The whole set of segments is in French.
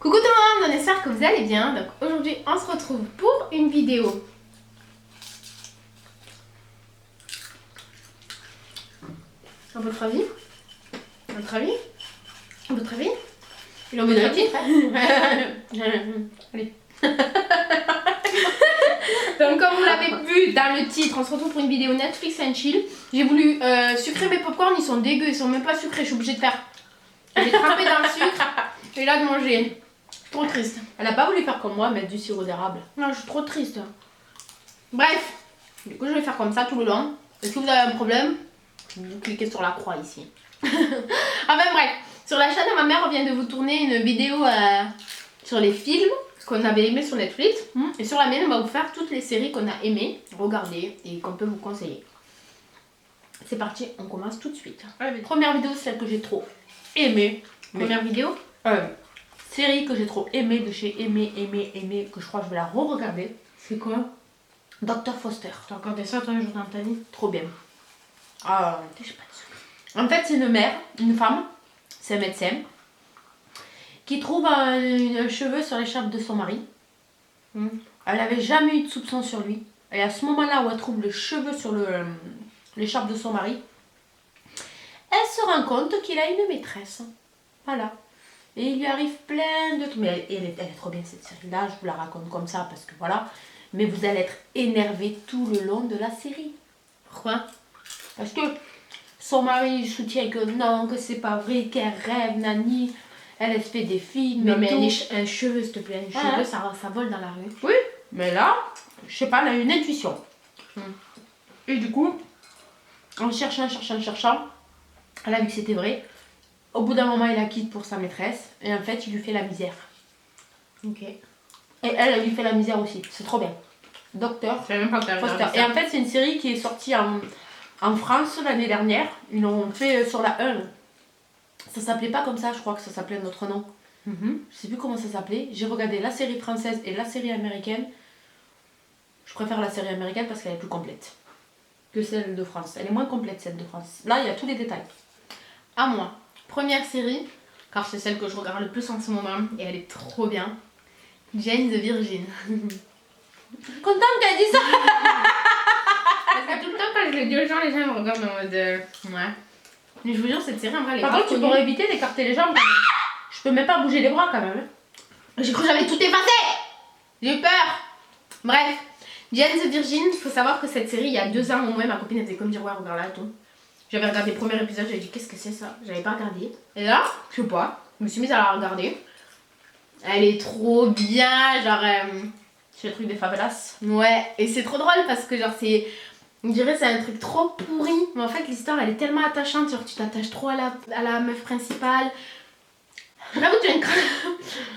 Coucou tout le monde, on espère que vous allez bien. Donc aujourd'hui on se retrouve pour une vidéo. À votre avis? À votre avis? À votre avis? Il en veut dire titre. Allez. Donc comme vous l'avez vu dans le titre, on se retrouve pour une vidéo Netflix and chill. J'ai voulu sucrer mes popcorn, ils sont dégueux, ils sont même pas sucrés, je suis obligée de faire. J'ai trempé dans le sucre et là de manger. Trop triste. Elle a pas voulu faire comme moi, mettre du sirop d'érable. Non, je suis trop triste. Bref, du coup je vais faire comme ça tout le long. Et si vous avez un problème, vous cliquez sur la croix ici. Enfin bref, sur la chaîne de ma mère, on vient de vous tourner une vidéo sur les films qu'on avait aimés sur Netflix. Et sur la mienne, on va vous faire toutes les séries qu'on a aimées, regardées et qu'on peut vous conseiller. C'est parti, on commence tout de suite. Ouais, première vidéo, celle que j'ai trop aimée. Première vidéo Série que j'ai trop aimée, de chez aimé, que je crois que je vais la re-regarder. C'est quoi? Dr Foster. T'as regardé ça toi un jour dans ta vie? Trop bien. En fait, c'est une mère, une femme, c'est un médecin, qui trouve un cheveu sur l'écharpe de son mari. Elle n'avait jamais eu de soupçon sur lui. Et à ce moment-là où elle trouve le cheveu sur l'écharpe de son mari, elle se rend compte qu'il a une maîtresse. Voilà. Et il lui arrive plein de trucs. Mais elle est trop bien cette série-là, je vous la raconte comme ça parce que voilà. Mais vous allez être énervés tout le long de la série. Pourquoi? Parce que son mari soutient que non, que c'est pas vrai, qu'elle rêve, nani. Elle se fait des films. Non mais tout. un cheveu s'il te plaît, un cheveu ça vole dans la rue. Oui, mais là, je sais pas, elle a une intuition. Et du coup, en cherchant, elle a vu que c'était vrai. Au bout d'un moment, il la quitte pour sa maîtresse. Et en fait, il lui fait la misère. Ok. Et elle lui fait la misère aussi. C'est trop bien. Docteur Je savais même pas que t'avais Foster. regardé Et ça. en fait, c'est une série qui est sortie en France l'année dernière. Ils l'ont fait sur la 1. Ça s'appelait pas comme ça, je crois que ça s'appelait un autre nom. Je sais plus comment ça s'appelait. J'ai regardé la série française et la série américaine. Je préfère la série américaine parce qu'elle est plus complète que celle de France. Elle est moins complète celle de France. Là, il y a tous les détails. À moi. Première série, car c'est celle que je regarde le plus en ce moment et elle est trop bien. Jane the Virgin. Contente qu'elle dit ça. Parce que tout le temps quand je le dis aux gens, les gens me regardent en mode ouais. Mais je vous jure, cette série en vrai elle est Par grave contre, tu connue. pourrais éviter d'écarter les jambes quand même. Je peux même pas bouger les bras quand même. J'ai cru que j'avais tout effacé. J'ai eu peur. Bref, Jane the Virgin, il faut savoir que cette série, il y a 2 ans au moins, ma copine elle faisait comme dire ouais, regarde là et tout. J'avais regardé le premier épisode, j'avais dit qu'est-ce que c'est ça? J'avais pas regardé. Et là, je sais pas, je me suis mise à la regarder. Elle est trop bien, genre C'est le truc des favelas. ouais, et c'est trop drôle parce que genre c'est... On dirait c'est un truc trop pourri, mais en fait l'histoire elle est tellement attachante, genre tu t'attaches trop à la meuf principale. J'avoue tu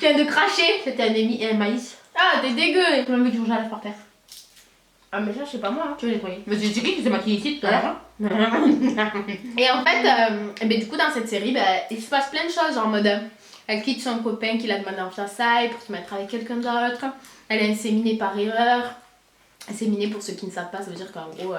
viens de cracher. C'était un maïs. Ah t'es dégueu. Tu m'as mis du rouge à lèvres par terre. Ah mais ça je sais pas moi. Tu veux nettoyer. Mais c'est qui s'est maquillé ici tout à l'heure? Et en fait, du coup dans cette série, il se passe plein de choses, genre en mode elle quitte son copain qui l'a demandé en fiançailles pour se mettre avec quelqu'un d'autre. Elle est inséminée par erreur. Inséminée pour ceux qui ne savent pas, ça veut dire qu'en gros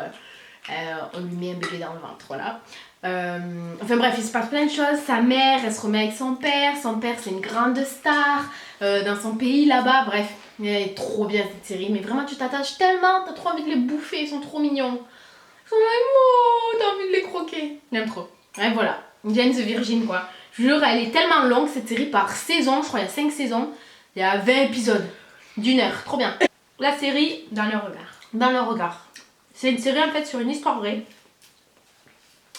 on lui met un bébé dans le ventre, voilà. Enfin bref, il se passe plein de choses. Sa mère, elle se remet avec son père c'est une grande star dans son pays là-bas, bref. Elle est trop bien cette série, mais vraiment tu t'attaches tellement, t'as trop envie de les bouffer, ils sont trop mignons. Ils sont là, t'as envie de les croquer. J'aime trop. Ouais voilà, Jane the Virgin quoi. Je vous jure, elle est tellement longue cette série par saison, je crois il y a 5 saisons. Il y a 20 épisodes d'1 heure, trop bien. La série Dans le regard. Dans le regard. C'est une série en fait sur une histoire vraie.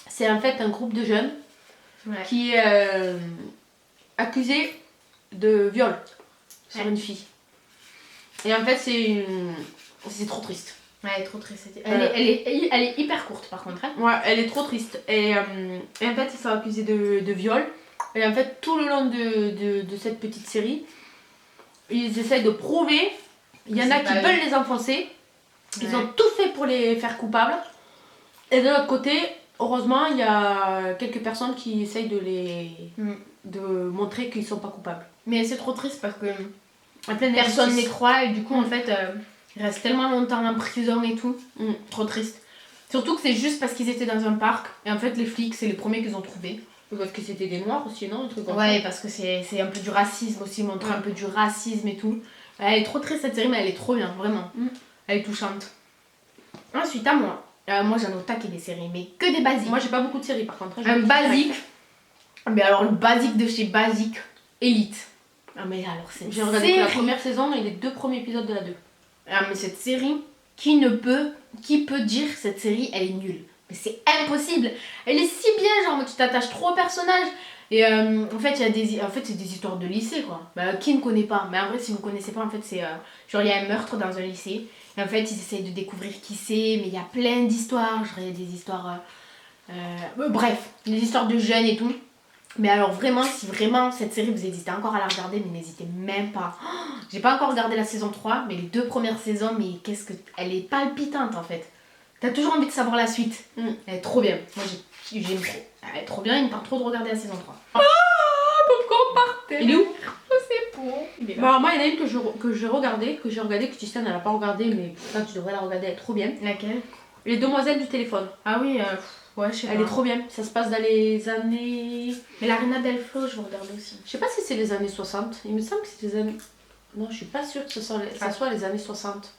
C'est en fait un groupe de jeunes qui est accusé de viol sur une fille. Et en fait c'est trop triste. Ouais, elle est trop triste. Elle est hyper courte par contre. Hein. Ouais, elle est trop triste. Et en fait ils sont accusés de viol. Et en fait tout le long de cette petite série, ils essayent de prouver. Il y en a qui veulent les enfoncer. Ils ont tout fait pour les faire coupables. Et de l'autre côté, heureusement, il y a quelques personnes qui essayent de montrer qu'ils sont pas coupables. Mais c'est trop triste parce que Personne personne n'y croit et du coup en fait ils restent tellement longtemps en prison et tout. Trop triste. Surtout que c'est juste parce qu'ils étaient dans un parc et en fait les flics c'est les premiers qu'ils ont trouvés. Parce que c'était des noirs aussi, non? Un truc comme Ouais, parce que c'est un peu du racisme aussi, montrer un peu du racisme et tout. Elle est trop triste cette série, mais elle est trop bien, vraiment. Elle est touchante. Ensuite, à moi. Moi, j'en ai au taquet des séries, mais que des basiques. Moi, j'ai pas beaucoup de séries par contre. Un basique. Mais alors, le basique de chez Basique, Elite. Ah, mais alors, cette J'ai regardé série... que la première saison et les 2 premiers épisodes de la 2. Ah, mais cette série, qui peut dire que cette série, elle est nulle? Mais c'est impossible. Elle est si bien, genre, tu t'attaches trop au personnage. Et en fait, c'est des histoires de lycée, quoi. Bah, qui ne connaît pas? Mais en vrai, si vous connaissez pas, en fait, c'est... genre, il y a un meurtre dans un lycée. Et en fait, ils essayent de découvrir qui c'est. Mais il y a plein d'histoires. Genre, il y a des histoires... bref, des histoires de jeunes et tout. Mais alors vraiment, si vraiment cette série vous hésitez encore à la regarder, mais n'hésitez même pas. Oh, j'ai pas encore regardé la saison 3, mais les 2 premières saisons, mais elle est palpitante en fait. T'as toujours envie de savoir la suite. Elle est trop bien. Moi j'aime trop. Elle est trop bien, il me tente trop de regarder la saison 3. Popcorn par terre. Il est où? C'est beau. Bah, moi, il y en a une que j'ai regardée, que Christiane n'a pas regardée, mais là tu devrais la regarder, elle est trop bien. Laquelle? Les Demoiselles du téléphone. Ah oui, ouais, je sais pas. Elle est trop bien. Ça se passe dans les années... Mais la Reina Del Flow, je vais regarder aussi. Je sais pas si c'est les années 60. Il me semble que c'est les années... Non, je suis pas sûre que ça soit les années 60.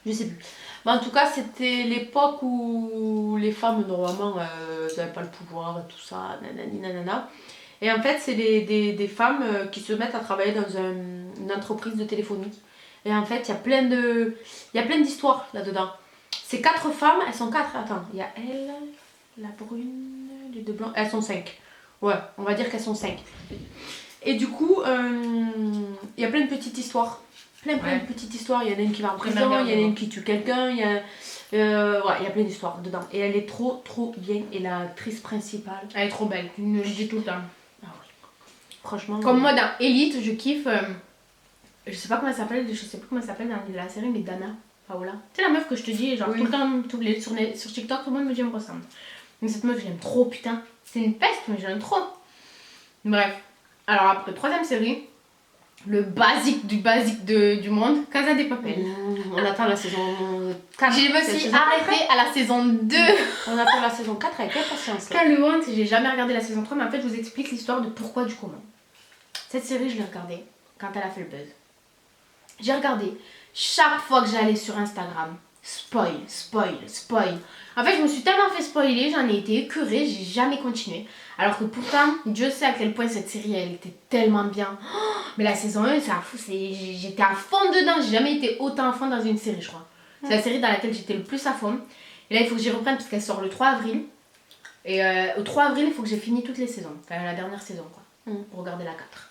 Je sais plus. Mais en tout cas, c'était l'époque où les femmes, normalement, n'avaient pas le pouvoir et tout ça, nanani, nanana. Et en fait, c'est des femmes qui se mettent à travailler dans une entreprise de téléphonie. Et en fait, il y a plein d'histoires là-dedans. Ces 4 femmes, elles sont 4. Attends, il y a elle, la brune, les 2 blancs. Elles sont 5. Ouais, on va dire qu'elles sont 5. Et du coup, il y a plein de petites histoires. Plein de petites histoires. Il y en a une qui va en prison, il y en a une qui tue quelqu'un, il y a plein d'histoires dedans. Et elle est trop bien. Et l'actrice principale, Elle est trop belle, je le dis tout le temps. ah oui. Franchement. Comme moi dans Elite, je kiffe. Je sais pas comment elle s'appelle, dans la série, mais Dana Paola. C'est la meuf que je te dis, genre tout le temps, sur TikTok, tout le monde me dit elle me ressemble. Mais cette meuf, j'aime trop, putain. C'est une peste, mais j'aime trop. Bref. Alors après, 3ème série, le basique du monde, Casa de Papel. On attend la saison 4. Je me suis arrêtée à la saison 2. On attend la saison 4 avec impatience. Quelle honte, j'ai jamais regardé la saison 3, mais en fait, je vous explique l'histoire de pourquoi du comment. Cette série, je l'ai regardée quand elle a fait le buzz. J'ai regardé chaque fois que j'allais sur Instagram. Spoil. En fait, je me suis tellement fait spoiler, j'en ai été écœurée, j'ai jamais continué. Alors que pourtant, Dieu sait à quel point cette série, elle était tellement bien. Oh, mais la saison 1, c'est à fou, j'étais à fond dedans, j'ai jamais été autant à fond dans une série, je crois. C'est la série dans laquelle j'étais le plus à fond. Et là, il faut que j'y reprenne parce qu'elle sort le 3 avril. Et au 3 avril, il faut que j'ai fini toutes les saisons. Enfin, la dernière saison, quoi. Pour regarder la 4.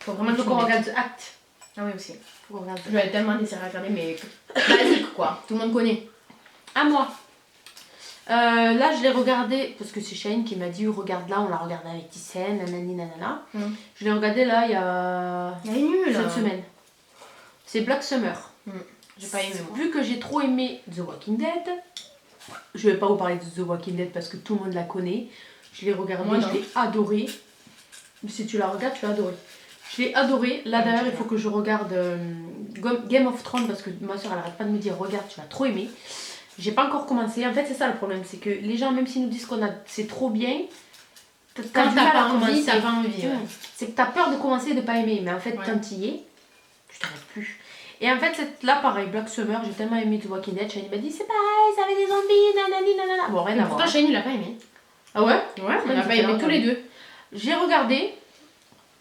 Faut vraiment qu'on regarde The Act. Ah oui, aussi. Faut qu'on regarde. J'avais tellement des séries à regarder, mais basique, quoi. Tout le monde connaît. À moi. Là, je l'ai regardé parce que c'est Shane qui m'a dit regarde là, on l'a regardé avec Tissène, nanani nanana. Je l'ai regardé là il y a. Elle est nulle. Cette semaine. C'est Black Summer. J'ai pas aimé, moi. Vu que j'ai trop aimé The Walking Dead, je vais pas vous parler de The Walking Dead parce que tout le monde la connaît. Je l'ai regardé, Moi, je l'ai adoré. Si tu la regardes, tu vas adorer. Je l'ai adoré. Là d'ailleurs, il faut que je regarde Game of Thrones parce que ma soeur elle arrête pas de me dire regarde, tu vas trop aimer. J'ai pas encore commencé. En fait, c'est ça le problème, c'est que les gens, même s'ils nous disent c'est trop bien, quand t'as pas envie, t'as pas envie. Ouais. C'est que t'as peur de commencer et de pas aimer. Mais en fait, quand t'y es, tu t'arrêtes plus. Et en fait, là pareil, Black Summer, j'ai tellement aimé The Walking Dead. Shane m'a dit c'est pareil, ça avait des zombies, nanani nanana. Bon, rien à voir. Pourtant, Shane il l'a pas aimé. Ah ouais? Ouais, on l'a pas aimé tous les deux. J'ai regardé.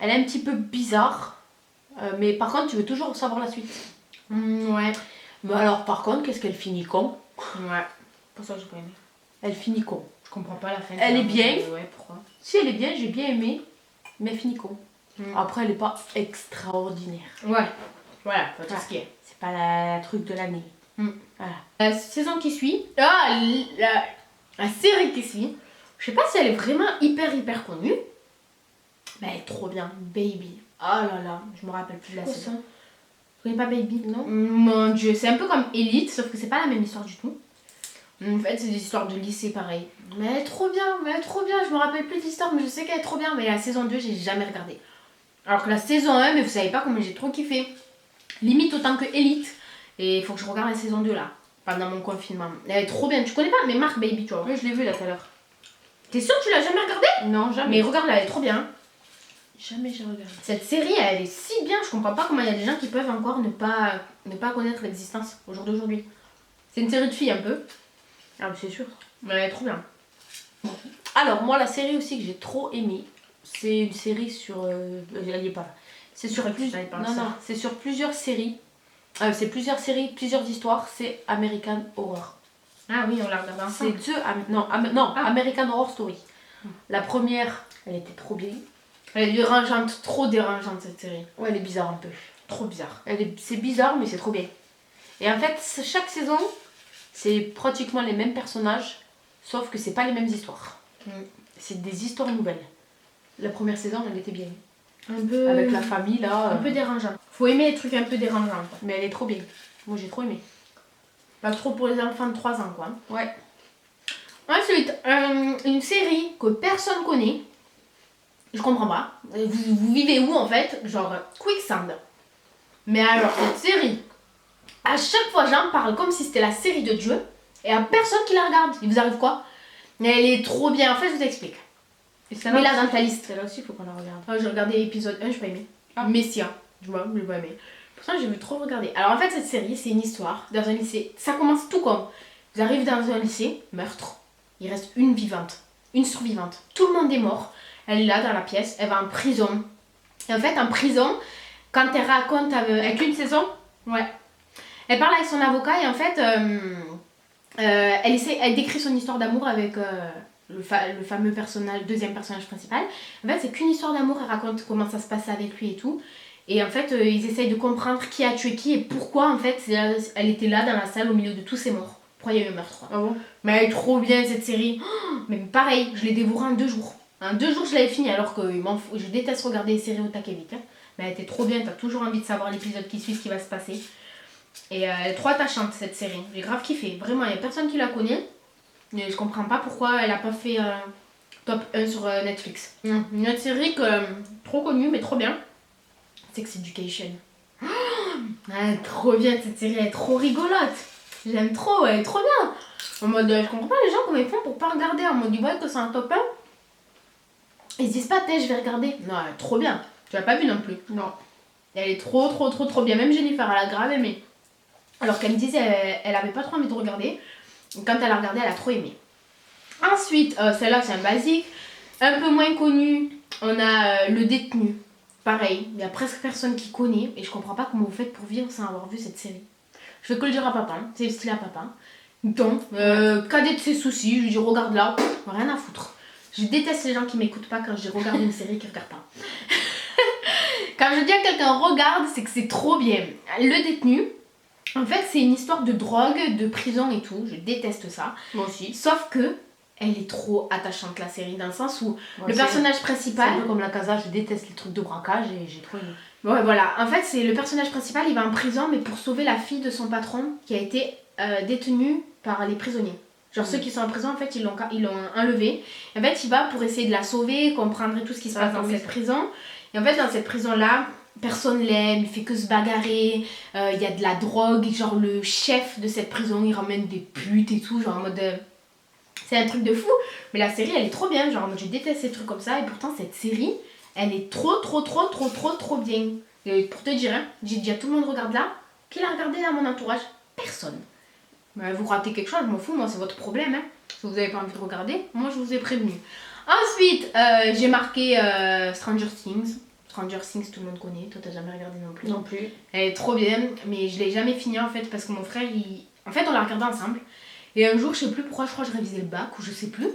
Elle est un petit peu bizarre. Mais par contre, tu veux toujours savoir la suite. Ouais. Mais alors, par contre, qu'est-ce qu'elle finit con? Ouais. Pour ça, j'ai pas aimé. Elle finit con. Je comprends pas la fin. Elle est bien. Ouais, pourquoi? Si, elle est bien, j'ai bien aimé. Mais elle finit con. Après, elle est pas extraordinaire. Ouais. Voilà, pas tout ce qui est. C'est pas la truc de l'année. Voilà. La saison qui suit. Ah, la série qui suit. Je sais pas si elle est vraiment hyper connue. Mais elle est trop bien. Baby. Oh là là, je me rappelle plus de la saison. Tu connais pas Baby? Non. Mon dieu, c'est un peu comme Elite, sauf que c'est pas la même histoire du tout. En fait, c'est des histoires de lycée pareil. Mais elle est trop bien, je me rappelle plus de l'histoire, mais je sais qu'elle est trop bien. Mais la saison 2, j'ai jamais regardé. Alors que la saison 1, mais vous savez pas comment j'ai trop kiffé. Limite autant que Elite. Et il faut que je regarde la saison 2 là, pendant mon confinement. Elle est trop bien, tu connais pas? Mais Marc Baby, tu vois. Oui, je l'ai vu là tout à l'heure. T'es sûre que tu l'as jamais regardée? Non, jamais. Mais regarde, elle est trop bien. Jamais j'ai regardé. Cette série, elle est si bien, je comprends pas comment il y a des gens qui peuvent encore ne pas connaître l'existence au jour d'aujourd'hui. C'est une série de filles un peu, Ah, mais c'est sûr. mais elle est trop bien. Alors, moi, la série aussi que j'ai trop aimée, c'est une série sur. Elle y est pas là. C'est sur Je crois que tu t'avais parlé de ça. Non, c'est sur plusieurs séries. C'est plusieurs séries, plusieurs histoires. C'est American Horror. Ah oui, on l'a regardé C'est ensemble. non, American Horror Story. La première, elle était trop bien. Elle est dérangeante, trop dérangeante cette série. Ouais, elle est bizarre un peu. Trop bizarre. C'est bizarre, mais c'est trop bien. Et en fait, chaque saison, c'est pratiquement les mêmes personnages, sauf que c'est pas les mêmes histoires. C'est des histoires nouvelles. La première saison, elle était bien. Un peu... Avec la famille, là. Un peu dérangeant. Faut aimer les trucs un peu dérangeants, quoi. Mais elle est trop bien. Moi, j'ai trop aimé. Pas trop pour les enfants de 3 ans, quoi. Ouais. Ensuite, une série que personne connaît. Je comprends pas. Vous vivez où, en fait? Genre, Quicksand. Mais alors, cette série, à chaque fois, j'en parle comme si c'était la série de Dieu. Et à personne qui la regarde. Il vous arrive quoi? Mais elle est trop bien. En fait, je vous explique. Mais là, dans ta liste. Celle-là aussi, il faut qu'on la regarde. J'ai regardé l'épisode 1, j'ai pas aimé. Messia, tu vois, j'ai pas aimé. Pourtant, j'ai vu trop regarder. Alors, en fait, cette série, c'est une histoire dans un lycée. Ça commence tout comme vous arrivez dans un lycée, meurtre. Il reste une vivante, une survivante. Tout le monde est mort. Elle est là dans la pièce, elle va en prison. Et en fait, en prison, quand elle raconte avec une saison, ouais, elle parle avec son avocat et en fait, elle décrit son histoire d'amour avec le fameux personnage, deuxième personnage principal. En fait, c'est qu'une histoire d'amour, elle raconte comment ça se passe avec lui et tout. Et en fait, ils essayent de comprendre qui a tué qui et pourquoi en fait elle était là dans la salle au milieu de tous ces morts. Pourquoi il y a eu un meurtre. Ah bon? Mais elle est trop bien cette série. Mais pareil, je l'ai dévorée en 2 jours. En 2 jours, je l'avais fini alors que je déteste regarder les séries au taquet vite. Hein. Mais elle était trop bien, t'as toujours envie de savoir l'épisode qui suit, ce qui va se passer. Et elle est trop attachante cette série. J'ai grave kiffé. Vraiment, il n'y a personne qui la connaît. Mais je comprends pas pourquoi elle a pas fait top 1 sur Netflix. Une autre série trop connue mais trop bien. Sex Education. Elle est trop bien cette série, elle est trop rigolote. J'aime trop, elle est trop bien. En mode, je comprends pas les gens comment ils font pour pas regarder. En mode, ils voient que c'est un top 1. Ils se disent pas, je vais regarder. Non, elle est trop bien. Tu l'as pas vu non plus. Non. Elle est trop bien. Même Jennifer, elle a grave aimé. Alors qu'elle me disait, elle avait pas trop envie de regarder. Quand elle a regardé, elle a trop aimé. Ensuite, celle-là, c'est un basique. Un peu moins connu, on a Le Détenu. Pareil, il y a presque personne qui connaît. Et je comprends pas comment vous faites pour vivre sans avoir vu cette série. Je vais que le dire à papa. Hein. C'est stylé à papa. Donc, cadet de ses soucis, je lui dis regarde là, rien à foutre. Je déteste les gens qui m'écoutent pas quand je dis regarde une série qu'ils regardent pas. Quand je dis à quelqu'un regarde, c'est que c'est trop bien. Le Détenu, en fait, c'est une histoire de drogue, de prison et tout. Je déteste ça. Moi aussi. Sauf que elle est trop attachante la série dans le sens où le personnage principal. C'est un peu comme la Casa, je déteste les trucs de braquage et j'ai trop aimé. Ouais, voilà. En fait, c'est le personnage principal, il va en prison, mais pour sauver la fille de son patron qui a été détenue par les prisonniers. Genre ceux qui sont en prison, en fait, ils l'ont enlevée. En fait, il va pour essayer de la sauver, comprendre tout ce qui se passe dans cette prison. Et en fait, dans cette prison-là, personne l'aime, il fait que se bagarrer, il y a de la drogue, genre le chef de cette prison, il ramène des putes et tout, genre en mode... c'est un truc de fou, mais la série, elle est trop bien, genre je déteste ces trucs comme ça, et pourtant cette série, elle est trop bien. Et pour te dire, hein, j'ai dit à tout le monde regarde là, qui l'a regardé dans mon entourage? Personne. Mais vous ratez quelque chose, je m'en fous, moi c'est votre problème, hein. Si vous avez pas envie de regarder, moi je vous ai prévenu. Ensuite, j'ai marqué Stranger Things. Stranger Things, tout le monde connaît, toi t'as jamais regardé non plus. Non plus. Elle est trop bien, mais je l'ai jamais fini en fait, parce que mon frère, en fait on l'a regardé ensemble. Et un jour, je sais plus pourquoi, je crois que je révisais le bac ou je sais plus.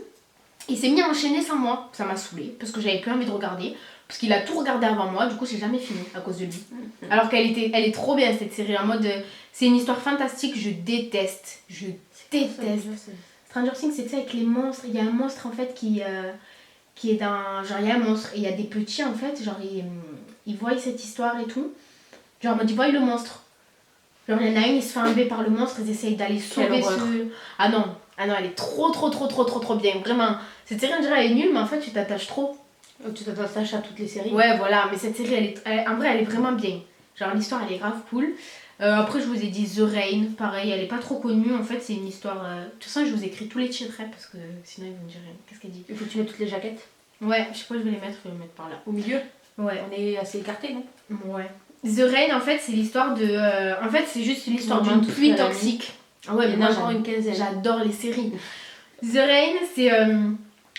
Il s'est mis à enchaîner sans moi, ça m'a saoulée, parce que j'avais plus envie de regarder. Parce qu'il a tout regardé avant moi, du coup j'ai jamais fini à cause de lui. Alors elle est trop bien cette série, en mode c'est une histoire fantastique, je déteste. Stranger Things, c'est ça avec les monstres, il y a un monstre en fait qui est dans... Genre il y a un monstre et il y a des petits en fait, genre ils voient cette histoire et tout. Genre en mode ils voient le monstre. Genre il y en a une, il se fait enlever par le monstre, ils essayent d'aller sauver ce... Ah non, elle est trop bien, vraiment. Cette série on dirait elle est nulle, mais en fait tu t'attaches trop. Tu t'attaches à toutes les séries. Ouais, voilà, mais cette série, en vrai, elle est vraiment bien. Genre, l'histoire, elle est grave cool. Après, je vous ai dit The Rain, pareil, elle est pas trop connue. En fait, c'est une histoire. De toute façon, je vous écris tous les titres parce que sinon, ils vont me dire qu'est-ce qu'elle dit. Il faut que tu mettes toutes les jaquettes. Ouais, je sais pas, je vais les mettre par là. Au milieu. Ouais. On est assez écartés, non? Ouais. The Rain, en fait, c'est l'histoire de. En fait, c'est juste une histoire d'une tout pluie ce qu'elle a toxique. Ah ouais, mais Il y en moi, a encore une quinzaine. j'adore les séries. The Rain,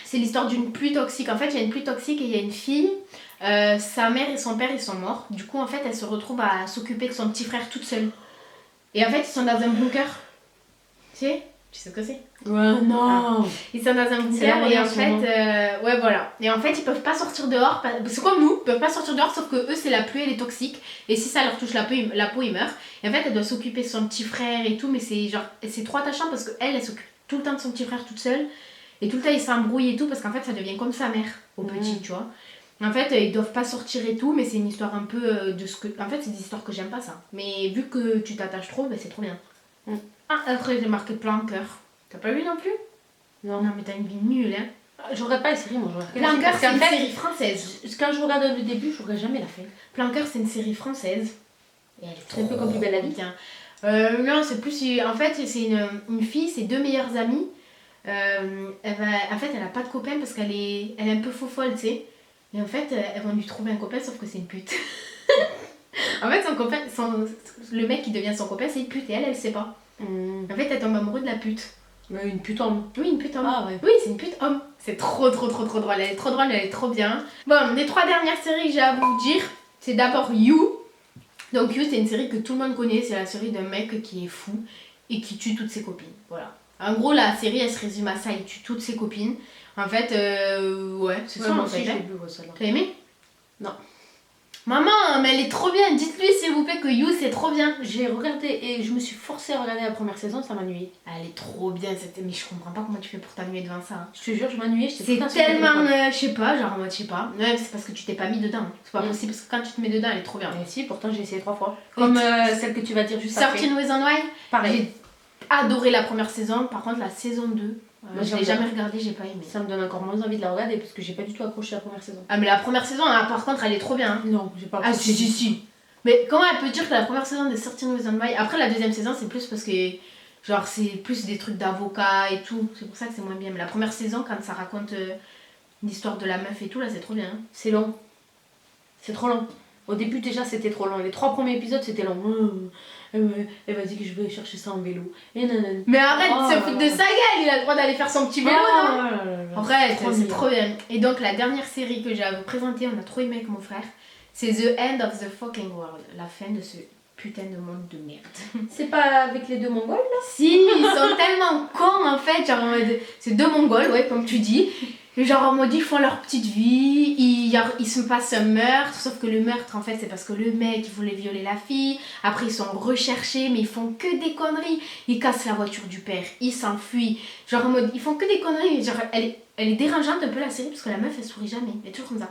c'est l'histoire d'une pluie toxique. En fait, il y a une pluie toxique et il y a une fille. Sa mère et son père, ils sont morts. Du coup, en fait, elle se retrouve à s'occuper de son petit frère toute seule. Et en fait, ils sont dans un bunker. Tu sais ce que c'est? Ouais, non. Ils sont dans un C'est la bunker et en moyenne, fait, ouais, voilà. Et en fait, ils peuvent pas sortir dehors. C'est comme nous, ils peuvent pas sortir dehors, sauf que eux, c'est la pluie, elle est toxique. Et si ça leur touche la peau, ils meurent. Et en fait, elle doit s'occuper de son petit frère et tout, mais c'est trop attachant parce qu'elle, elle s'occupe tout le temps de son petit frère toute seule. Et tout le temps, ils s'embrouillent et tout, parce qu'en fait, ça devient comme sa mère au petit, tu vois. En fait, ils doivent pas sortir et tout, mais c'est une histoire un peu de ce que. En fait, c'est des histoires que j'aime pas, ça. Mais vu que tu t'attaches trop, bah, c'est trop bien. Ah, après, j'ai marqué Planqueur. T'as pas vu non plus? Non. Non, mais t'as une vie nulle, hein. Je regarde pas les séries, moi. Planqueur, c'est une série française. Quand je regarde le début, je regarde jamais la fin. Planqueur, c'est une série française. Et elle est C'est un peu comme Plus belle la vie. Non, c'est plus. En fait, c'est une fille, c'est deux meilleures amies. En fait, elle a pas de copain parce qu'elle est un peu faux folle, tu sais. Et en fait, elles vont lui trouver un copain, sauf que c'est une pute. En fait, son copain, le mec qui devient son copain, c'est une pute et elle sait pas. En fait, elle tombe amoureuse de la pute. Une pute homme. Oui, une pute homme. Ah ouais. Oui, c'est une pute homme. C'est trop drôle. Elle est trop drôle, elle est trop bien. Bon, les 3 dernières séries que j'ai à vous dire, c'est d'abord You. Donc You, c'est une série que tout le monde connaît. C'est la série d'un mec qui est fou et qui tue toutes ses copines. Voilà. En gros, la série, elle se résume à ça. Il tue toutes ses copines. En fait, ouais, c'est ça en fait. T'as aimé? Non. Maman, mais elle est trop bien. Dites-lui s'il vous plaît que You, c'est trop bien. J'ai regardé et je me suis forcée à regarder la première saison, ça m'ennuyait. Elle est trop bien cette. Mais je comprends pas comment tu fais pour t'ennuyer devant ça. Hein. Je te jure, je m'ennuyais. C'est tellement, je sais pas, genre en mode, je sais pas. Ouais, c'est parce que tu t'es pas mis dedans. C'est pas possible parce que quand tu te mets dedans, elle est trop bien. Mais si, pourtant j'ai essayé 3 fois. Comme celle que tu vas dire juste après. 13 Reasons Why. Pareil. J'ai adoré la première saison. Par contre, la saison 2, je l'ai jamais regardée, j'ai pas aimé. Ça me donne encore moins envie de la regarder parce que j'ai pas du tout accroché à la première saison. Ah, mais la première saison, hein, par contre, elle est trop bien. Hein. Non, j'ai pas accroché. Ah, si. Mais comment elle peut dire que la première saison de 13 Reasons Why. Après, la deuxième saison, c'est plus parce que. Genre, c'est plus des trucs d'avocat et tout. C'est pour ça que c'est moins bien. Mais la première saison, quand ça raconte l'histoire de la meuf et tout, là, c'est trop bien. Hein. C'est long. C'est trop long. Au début, déjà, c'était trop long. Les 3 premiers épisodes, c'était long. Elle m'a dit que je vais chercher ça en vélo. Et nanana. Mais arrête de se foutre de sa gueule. Il a le droit d'aller faire son petit vélo, non? Arrête, c'est trop bien. Et donc, la dernière série que j'ai à vous présenter, on a trop aimé avec mon frère, c'est The End of the Fucking World. La fin de ce putain de monde de merde. C'est pas avec les 2 Mongols là? Si, ils sont tellement cons en fait, genre en mode, c'est 2 Mongols, ouais, comme tu dis. Genre en mode, ils font leur petite vie, ils se passent un meurtre, sauf que le meurtre en fait c'est parce que le mec il voulait violer la fille, après ils sont recherchés mais ils font que des conneries, ils cassent la voiture du père, ils s'enfuient, genre en mode, ils font que des conneries, genre elle est dérangeante un peu la série parce que la meuf elle sourit jamais, elle est toujours comme ça.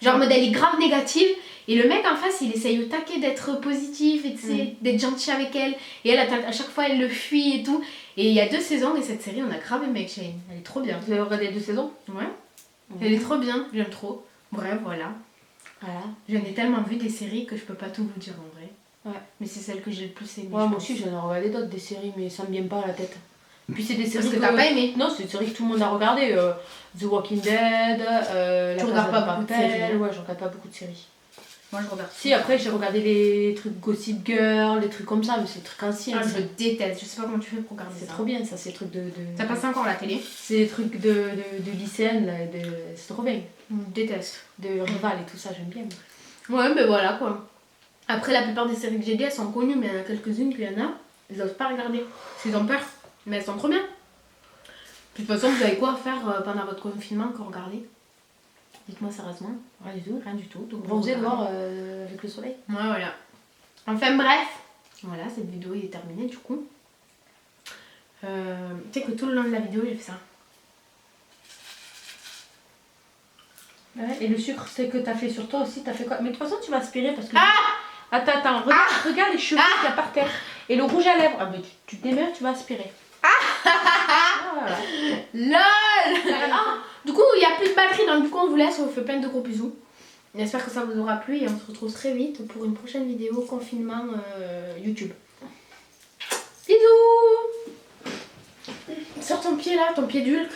Genre en mode elle est grave négative et le mec en face il essaye au taquet d'être positif et d'être gentil avec elle et elle à chaque fois elle le fuit et tout et il y a 2 saisons et cette série on a grave aimé avec Shane, elle est trop bien. Vous avez regardé 2 saisons? Ouais. Elle est trop bien, j'aime trop. Bref voilà. J'en ai tellement vu des séries que je peux pas tout vous dire en vrai. Ouais. Mais c'est celle que j'ai le plus aimée. Ouais, moi aussi j'en ai regardé d'autres des séries mais ça me vient pas à la tête. Puis c'est des séries parce que t'as pas aimé. Non, c'est des séries que tout le monde a regardé. The Walking Dead, tu regardes pas beaucoup de séries. Ouais, je regarde pas beaucoup de séries. Moi je regarde. Si, après j'ai regardé les trucs Gossip Girl, les trucs comme ça, mais c'est des trucs anciens. Ah, je déteste, je sais pas comment tu fais pour regarder ça. C'est trop bien ça, c'est des trucs de. Ça passe encore à la télé? C'est des trucs de lycéennes, là, c'est trop bien. Je déteste. De Rival et tout ça, j'aime bien. Ouais, mais voilà quoi. Après, la plupart des séries que j'ai dit, elles sont connues, mais il y en a quelques-unes qu'il y en a, ils osent pas regarder. Parce qu'ils ont peur. Mais elles sont trop bien. De toute façon, vous avez quoi à faire pendant votre confinement quand vous regardez? Dites-moi sérieusement. Rien du tout. Rien du tout. Donc bronzer dehors avec le soleil. Ouais, voilà. Enfin bref. Voilà, cette vidéo est terminée du coup. Tu sais que tout le long de la vidéo, j'ai fait ça. Ouais, et le sucre, c'est que t'as fait sur toi aussi, t'as fait quoi? Mais de toute façon, tu vas aspirer parce que. Ah! Attends, regarde les cheveux qu'il y a par terre. Et le rouge à lèvres. Ah, mais tu te démerdes, tu vas aspirer. Voilà. LOL. Du coup, il n'y a plus de batterie, donc du coup, on vous laisse, on vous fait plein de gros bisous. J'espère que ça vous aura plu et on se retrouve très vite pour une prochaine vidéo confinement YouTube. Bisous. Sors ton pied là, ton pied d'Hulk.